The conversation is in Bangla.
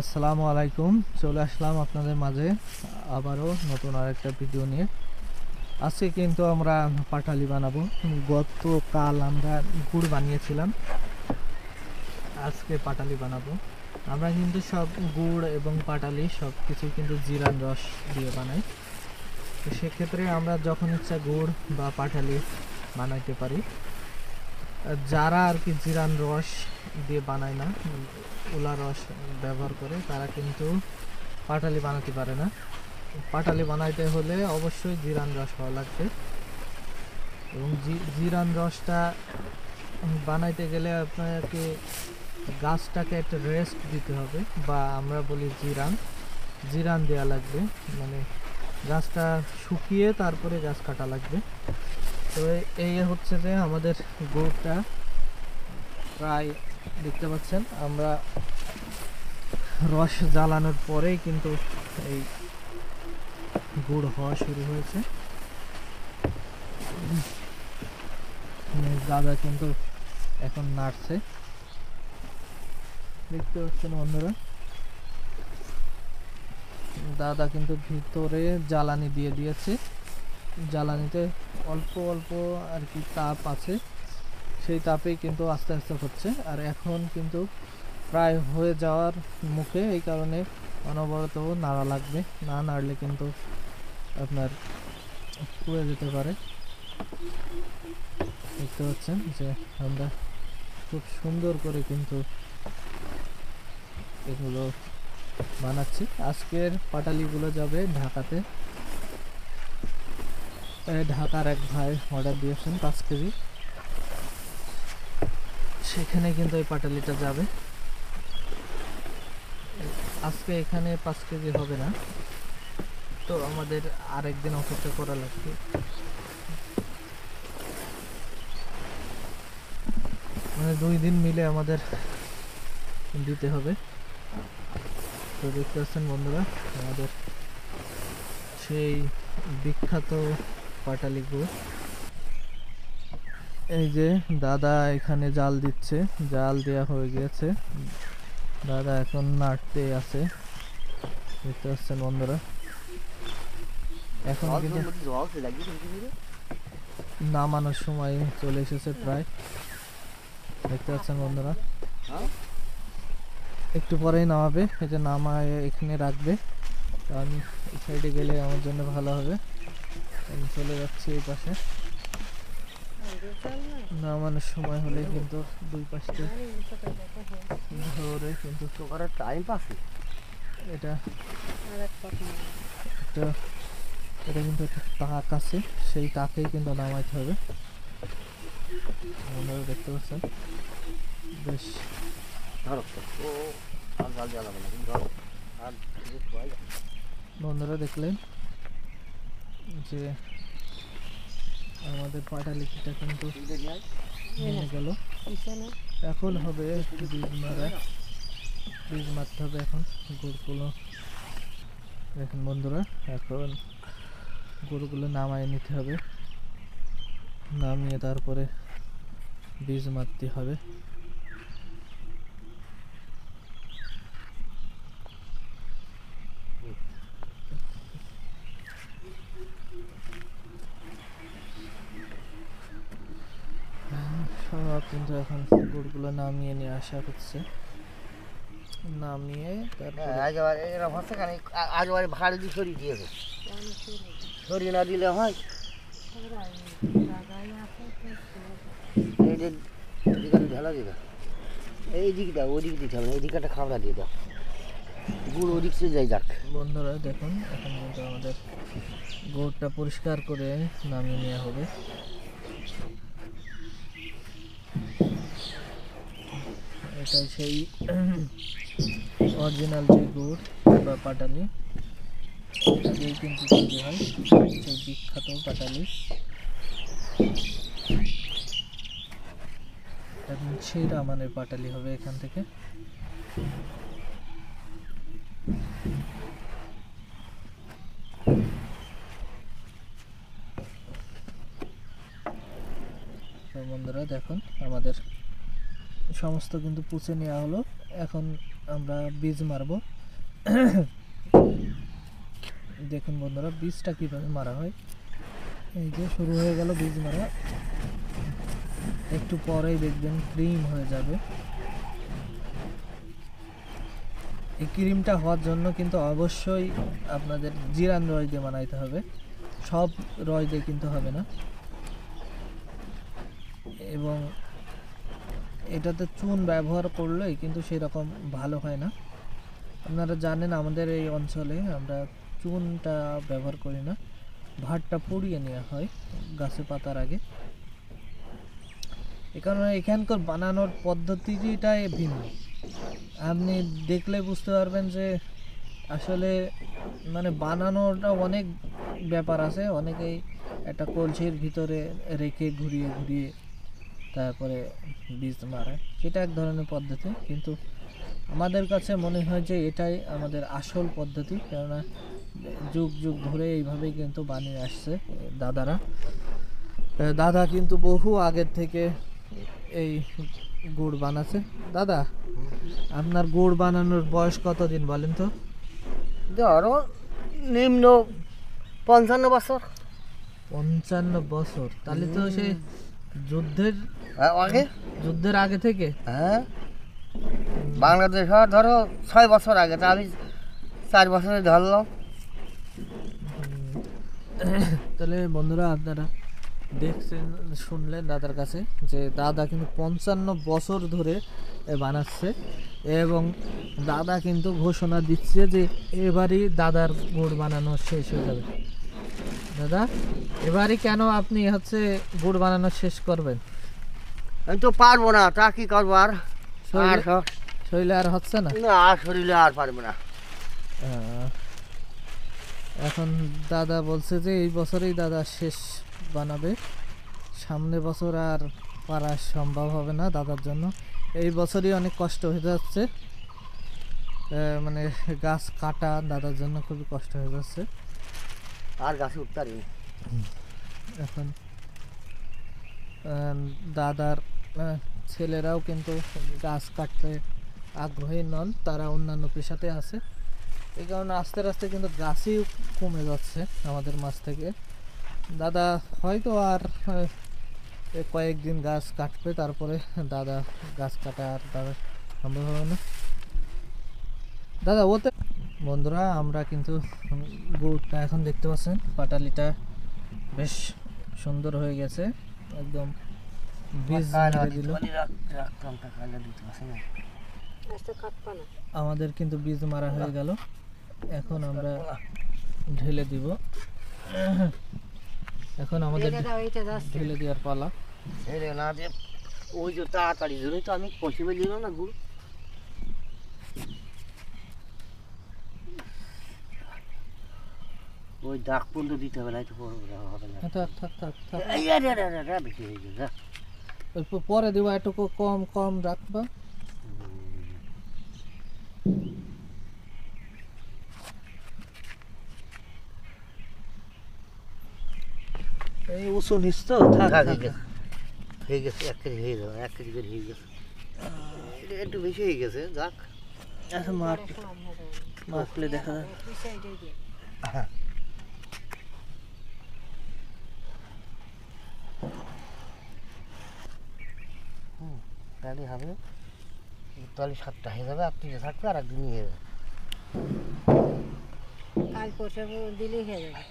আসসালামু আলাইকুম। চলে আসলাম আপনাদের মাঝে আবারও নতুন আরেকটা ভিডিও নিয়ে। আজকে কিন্তু আমরা পাটালি বানাবো। গতকাল আমরা গুড় বানিয়েছিলাম, আজকে পাটালি বানাবো। আমরা কিন্তু সব গুড় এবং পাটালি সব কিছুই কিন্তু জিরান রস দিয়ে বানাই। তো সেক্ষেত্রে আমরা যখন ইচ্ছা গুড় বা পাটালি বানাইতে পারি। যারা আর কি জিরান রস দিয়ে বানায় না, উলা রস ব্যবহার করে, তারা কিন্তু পাটালি বানাতে পারে না। পাটালি বানাইতে হলে অবশ্যই জিরান রস হওয়া লাগবে, এবং জিরান রসটা বানাইতে গেলে আপনাকে গাছটাকে একটা রেস্ট দিতে হবে, বা আমরা বলি জিরান দেওয়া লাগবে। মানে গাছটা শুকিয়ে তারপরে গাছ কাটা লাগবে। তো এই হচ্ছে যে আমাদের গুড়টা প্রায় দেখতে পাচ্ছেন, আমরা রস জ্বালানোর পরেই কিন্তু এই গুড় হওয়া শুরু হয়েছে। দাদা কিন্তু এখন নাড়ছে, দেখতে পাচ্ছেন বন্ধুরা। দাদা কিন্তু ভিতরে জ্বালানি দিয়ে দিয়েছে, জ্বালানিতে অল্প অল্প আর কি তাপ আছে, সেই তাপেই কিন্তু আস্তে আস্তে হচ্ছে। আর এখন কিন্তু প্রায় হয়ে যাওয়ার মুখে, এই কারণে অনবরত নাড়া লাগবে, না নাড়লে কিন্তু আপনার পুড়ে যেতে পারে। দেখতে পাচ্ছেন যে আমরা খুব সুন্দর করে কিন্তু এগুলো বানাচ্ছি। আজকের পাটালিগুলো যাবে ঢাকাতে। ঢাকার এক ভাই অর্ডার দিয়েছেন 5 কেজি, সেখানে কিন্তু এই পাটালিটা যাবে। আজকে এখানে 5 কেজি হবে না, তো আমাদের আরেকদিন অপেক্ষা করা লাগবে। মানে 2 দিন মিলে আমাদের দিতে হবে। তো দেখতে পাচ্ছেন বন্ধুরা, আমাদের সেই বিখ্যাত পাটালি গুড়। এই যে দাদা এখানে জাল দিচ্ছে, জাল দেওয়া হয়ে গিয়েছে, দাদা এখন নাড়তে আছে। দেখতে পাচ্ছেন বন্ধুরা, এখন কিন্তু নামানোর সময় চলে এসেছে প্রায়। দেখতে পাচ্ছেন বন্ধুরা, একটু পরেই নামাবে। এই যে নামায় এখানে রাখবে, কারণ এই সাইডে গেলে আমার জন্য ভালো হবে। আমি চলে যাচ্ছি এই পাশে। নামানোর সময় হলে কিন্তু দুই পাশে ধরে কিন্তু টাইম পাচ্ছে। এটা এটা কিন্তু একটা তাক আছে, সেই তাকেই কিন্তু নামাইতে হবে। আপনারা দেখতে পাচ্ছেন বেশ। বন্ধুরা দেখলেন যে আমাদের পাটালিটা কিন্তু ভেঙে গেল। এখন হবে বীজ মারতে হবে। এখন গুড়গুলো দেখুন বন্ধুরা, এখন গুড়গুলো নামায় নিতে হবে, নামিয়ে তারপরে বীজ মারতে হবে। সব কিন্তু এখন গুড়গুলো নামিয়ে নিয়ে আসা হচ্ছে, নামিয়ে তারপরে ভাড়া দিয়ে সরিয়ে দিয়েছে, সরিয়ে না দিলে হয়। ঢালা দিয়ে দাও, এই দিক দাও, ওই দিক দিতে হবে না, এই দিকটা খাবড়া দিয়ে দাও, গুড় ওদিক সে যাই যাক। বন্ধুরা দেখুন, এখন কিন্তু আমাদের গুড়টা পরিষ্কার করে নামিয়ে নেওয়া হবে। এটাই সেই অরিজিনাল যে গুড় বা পাটালি, এটা দিয়েই কিন্তু তৈরি হয় সেই বিখ্যাত পাটালি। এখন সেরা মানের পাটালি হবে এখান থেকে। বন্ধুরা দেখুন, আমাদের সমস্ত কিন্তু পুছে নেওয়া হলো। এখন আমরা বীজ মারবো। দেখুন বন্ধুরা বীজটা কিভাবে মারা হয়। এই যে শুরু হয়ে গেল বীজ মারা, একটু পরেই দেখবেন ক্রিম হয়ে যাবে। এই ক্রিমটা হওয়ার জন্য কিন্তু অবশ্যই আপনাদের জিরান রয় দিয়ে বানাইতে হবে, সব রয় দিয়ে কিন্তু হবে না। এবং এটাতে চুন ব্যবহার করলেই কিন্তু সেরকম ভালো হয় না। আপনারা জানেন আমাদের এই অঞ্চলে আমরা চুনটা ব্যবহার করি না, ভাতটা পুড়িয়ে নেওয়া হয় গাছে পাতার আগে। এ কারণে এখানকার বানানোর পদ্ধতিটাই ভিন্ন। আপনি দেখলে বুঝতে পারবেন যে আসলে মানে বানানোটা অনেক ব্যাপার আছে। অনেকেই একটা কলসির ভিতরে রেখে ঘুরিয়ে ঘুরিয়ে তারপরে বীজ মারে, সেটা এক ধরনের পদ্ধতি, কিন্তু আমাদের কাছে মনে হয় যে এটাই আমাদের আসল পদ্ধতি। কেননা যুগ যুগ ধরে এইভাবেই কিন্তু বানিয়ে আসছে দাদারা। দাদা কিন্তু বহু আগের থেকে এই গুড় বানাচ্ছে। দাদা, আপনার গুড় বানানোর বয়স কতদিন বলেন তো? ধরো নিম্ন 55 বছর 55 বছর, তাহলে তো সেই যুদ্ধের আগে। যুদ্ধের আগে থেকে। হ্যাঁ, বাংলাদেশ হওয়ার ধরো 6 বছর আগে, তা আমি 4 বছরে ধরলাম। তাহলে বন্ধুরা আপনারা দেখছেন, শুনলেন দাদার কাছে যে দাদা কিন্তু 55 বছর ধরে বানাচ্ছে, এবং দাদা কিন্তু ঘোষণা দিচ্ছে যে এবারই দাদার গুড় বানানো শেষ হয়ে যাবে। দাদা, এবারই কেন আপনি হচ্ছে গুড় বানানো শেষ করবেন? আমি তো পারবো না, তা কি করবো আর। শরীরে আর হচ্ছে না? না, আর শরীরে আর পারবো না। এখন দাদা বলছে যে এই বছরেই দাদা শেষ বানাবে, সামনে বছর আর পারা সম্ভব হবে না দাদার জন্য। এই বছরই অনেক কষ্ট হয়ে যাচ্ছে, মানে গাছ কাটা দাদার জন্য খুবই কষ্ট হয়ে যাচ্ছে। আর গাছে উঠতে পারিনি। এখন দাদার ছেলেরাও কিন্তু গাছ কাটতে আগ্রহী নন, তারা অন্যান্য পেশাতে আছে। এই কারণে আস্তে আস্তে কিন্তু গাছই কমে যাচ্ছে আমাদের মাছ থেকে। দাদা হয়তো আর কয়েকদিন গাছ কাটবে, তারপরে দাদা গাছ কাটা আর দাদা সম্ভব হবে না। দাদা ওতে বন্ধুরা আমরা কিন্তু গুড়টা এখন দেখতে পাচ্ছেন, পাটালিটা বেশ সুন্দর হয়ে গেছে, একদম বীজ দিল। আমাদের কিন্তু বীজ মারা হয়ে গেল, এখন আমরা ঢেলে দিব। এখন আমাদের ঢেলে দেওয়ার পালা। না যে ওই যে তাড়াতাড়ি জন্যই তো আমি পশ্চিমে দিলাম না গুড়। ওই দাগ পর্যন্ত দিতে হবে না, একটু হবে না। থাক থাক থাক থাক, বেশি হয়ে গেছে। পরে দেবো, একটু কম কম রাখবা। এই উঁচু নিচ তো, থাক থাক। হয়ে গেছে 1 কেজি হয়ে যাবে, 1 কেজি করে হয়ে গেছে। এটা একটু বেশি হয়ে গেছে, যাক। আচ্ছা মাপলে দেখা যায়। তাহলে হবে, তাহলে 7টা হয়ে যাবে, আর 3টে থাকবে, আর একদিন নিয়ে যাবে। কাল পরশু দিলেই হয়ে যাবে।